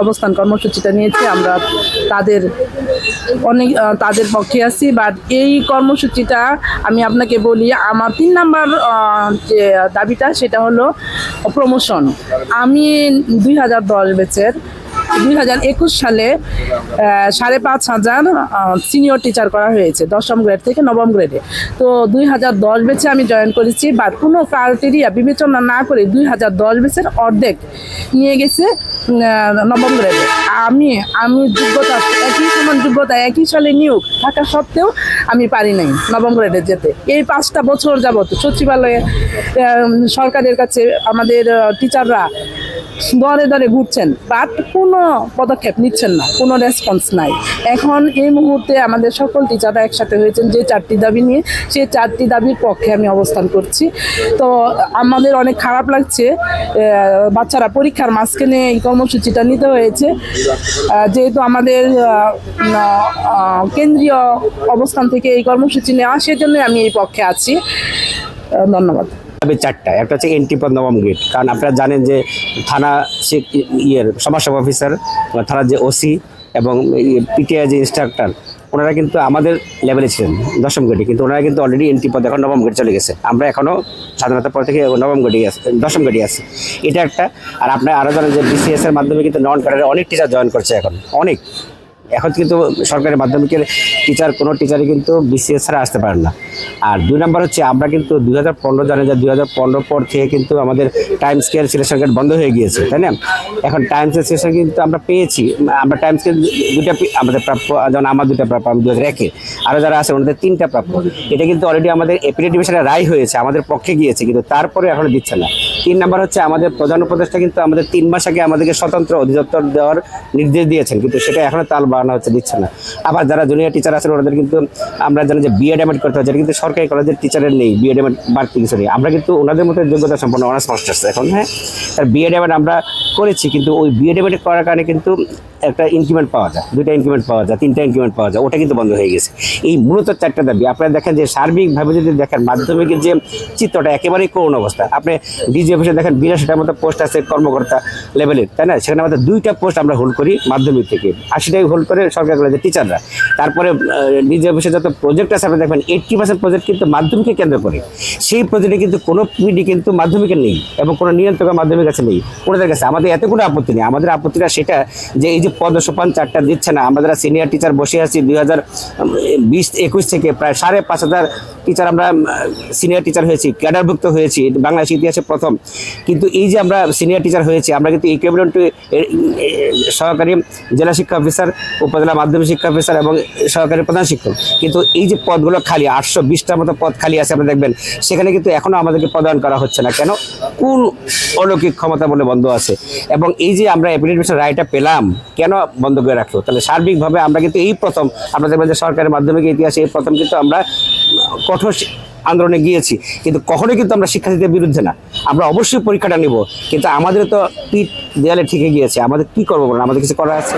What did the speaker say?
অবস্থান কর্মসূচিটা নিয়েছি, আমরা তাদের অনেক তাদের পক্ষে আছি। বাট এই কর্মসূচিটা আমি আপনাকে বলি, আমার 3 নাম্বার যে দাবিটা সেটা হলো প্রমোশন। আমি 2010 ব্যাচের, 2021 সালে 5,500 সিনিয়র টিচার করা হয়েছে 10ম গ্রেড থেকে 9ম গ্রেডে। তো 2010 ব্যাচে আমি জয়েন করেছি, বাট কোনো ক্রাইটেরিয়া বিবেচনা না করে 2010 ব্যাচের অর্ধেক নিয়ে গেছে 9ম গ্রেডে। আমি যোগ্যতা, একই সমান যোগ্যতা, একই সালে নিয়োগ থাকা সত্ত্বেও আমি পারি নাই 9ম গ্রেডে যেতে। এই 5টা বছর যাবত সচিবালয়ে সরকারের কাছে আমাদের টিচাররা দরে দরে ঘুরছেন, বাট কোনো পদক্ষেপ নিচ্ছেন না, কোনো রেসপন্স নাই। এখন এই মুহূর্তে আমাদের সকল টিচাররা একসাথে হয়েছেন যে 4টি দাবি নিয়ে, সেই 4টি দাবির পক্ষে আমি অবস্থান করছি। তো আমাদের অনেক খারাপ লাগছে, বাচ্চারা পরীক্ষার মাঝখানে এই কর্মসূচিটা নিতে হয়েছে, যেহেতু আমাদের কেন্দ্রীয় অবস্থান থেকে এই কর্মসূচি নেওয়া, সেজন্য আমি এই পক্ষে আছি। ধন্যবাদ। 4টা, একটা হচ্ছে এন্ট্রি পদ 9ম গ্রেড, কারণ আপনারা জানেন যে থানা সমাজসেবা অফিসার, থানার যে ওসি এবং পিটিআই যে ইনস্ট্রাক্টর, ওনারা কিন্তু আমাদের লেভেলে ছিলেন 10ম গ্রেডে, কিন্তু ওনারা কিন্তু অলরেডি এন্ট্রি পদ এখন 9ম গ্রেড চলে গেছে। আমরা এখনও স্বাধীনতার পর থেকে 9ম গ্রেডে আছি, 10ম গ্রেডে আছি, এটা একটা। আর আপনার আরও জানেন যে BCS এর মাধ্যমে কিন্তু নন ক্যাডারে অনেক টিচার জয়েন করছে এখন কিন্তু সরকারের মাধ্যমিকের টিচার, কোনো টিচারই কিন্তু BCS ছাড়া আসতে পারেন না। আর 2 নাম্বার হচ্ছে আমরা কিন্তু 2015 জানেন যে 2015 পর থেকে কিন্তু আমাদের টাইম স্কেল সিলেকশন গেট বন্ধ হয়ে গিয়েছে, তাই না? এখন টাইম স্কেল সিলেকশন কিন্তু আমরা পেয়েছি, আমরা টাইম স্কেল 2টা আমাদের প্রাপ্য, যেমন আমার 2টা প্রাপ্য, আমি 2001-এ, আরও যারা আছে ওনাদের 3টা প্রাপ্য। এটা কিন্তু অলরেডি আমাদের এপিলেট ডিভিশনে রায় হয়েছে, আমাদের পক্ষে গিয়েছে, কিন্তু তারপরে এখনো দিচ্ছে না। 3 নাম্বার হচ্ছে আমাদের প্রধান উপদেষ্টা কিন্তু আমাদের 3 মাস আগে আমাদেরকে স্বতন্ত্র অধিদপ্তর দেওয়ার নির্দেশ দিয়েছেন, কিন্তু সেটা এখনো তাল বাড়ানো হচ্ছে, দিচ্ছে না। আবার যারা জুনিয়র টিচার আছেন ওনাদের কিন্তু আমরা জানি যে BEd MAd করতে হয়, যেটা কিন্তু সরকারি কলেজের টিচারের নেই, BEd MAd বাড়তি কিছু নেই। আমরা কিন্তু ওনাদের মতো যোগ্যতা সম্পন্ন অনার্স মাস্টার্স এখন, হ্যাঁ, তার BEd MAd আমরা করেছি, কিন্তু ওই BEd MAd করার কারণে কিন্তু একটা ইনক্রিমেন্ট পাওয়া যায়, 2টা ইনক্রিমেন্ট পাওয়া যায়, 3টা ইনক্রিমেন্ট পাওয়া যায়, ওটা কিন্তু বন্ধ হয়ে গেছে। এই মূলত 4টা দাবি। আপনারা দেখেন যে সার্বিকভাবে যদি দেখেন মাধ্যমিকের যে চিত্রটা একেবারেই করুণ অবস্থা। আপনি ডিজি অফিসে দেখেন 82টার মতো পোস্ট আছে কর্মকর্তা লেভেলের, তাই না? সেখানে আমাদের 2টা পোস্ট আমরা হোল্ড করি মাধ্যমিক থেকে, 80টাই হোল্ড করে সরকারি কলেজের টিচাররা। তারপরে ডিজি অফিসে যত প্রজেক্ট আছে আপনি দেখবেন 80% প্রজেক্ট কিন্তু মাধ্যমিককে কেন্দ্র করে। সেই প্রজেক্টে কিন্তু কোনো পিডি কিন্তু মাধ্যমিকের নেই এবং কোনো নিয়ন্ত্রক মাধ্যমিক কাছে নেই, ওনাদের কাছে। আমাদের এত কোনো আপত্তি নেই, আমাদের আপত্তিটা সেটা যে এই যে পদ সোপান 4টা দিচ্ছে না। আমরা যারা সিনিয়র টিচার বসে আছি 2020-21 থেকে প্রায় 5,500 টিচার আমরা সিনিয়র টিচার হয়েছি, ক্যাডারভুক্ত হয়েছি, বাংলাদেশ ইতিহাসে প্রথম। কিন্তু এই যে আমরা সিনিয়র টিচার হয়েছি, আমরা কিন্তু ইকুইভ্যালেন্ট টু সহকারী জেলা শিক্ষা অফিসার, উপজেলা মাধ্যমিক শিক্ষা অফিসার এবং সহকারী প্রধান শিক্ষক। কিন্তু এই যে পদগুলো খালি 820টার মতো পদ খালি আছে, আপনি দেখবেন সেখানে কিন্তু এখনও আমাদেরকে প্রদান করা হচ্ছে না। কেন? কোন অলৌকিক ক্ষমতা বলে বন্ধ আছে? এবং এই যে আমরা অ্যাপিলেট ডিভিশনের রায়টা পেলাম, কেন বন্ধ করে রাখলো? তাহলে সার্বিকভাবে আমরা কিন্তু এই প্রথম, আমরা দেখবেন যে সরকারের মাধ্যমিক ইতিহাসে এই প্রথম কিন্তু আমরা কঠোর আন্দোলনে গিয়েছি, কিন্তু কখনোই কিন্তু আমরা শিক্ষার্থীদের বিরুদ্ধে না। আমরা অবশ্যই পরীক্ষাটা নিব, কিন্তু আমাদের তো পিঠ দেয়ালে ঠেকে গিয়েছে। আমাদের কি করবো বলেন? আমাদের কিছু করার আছে?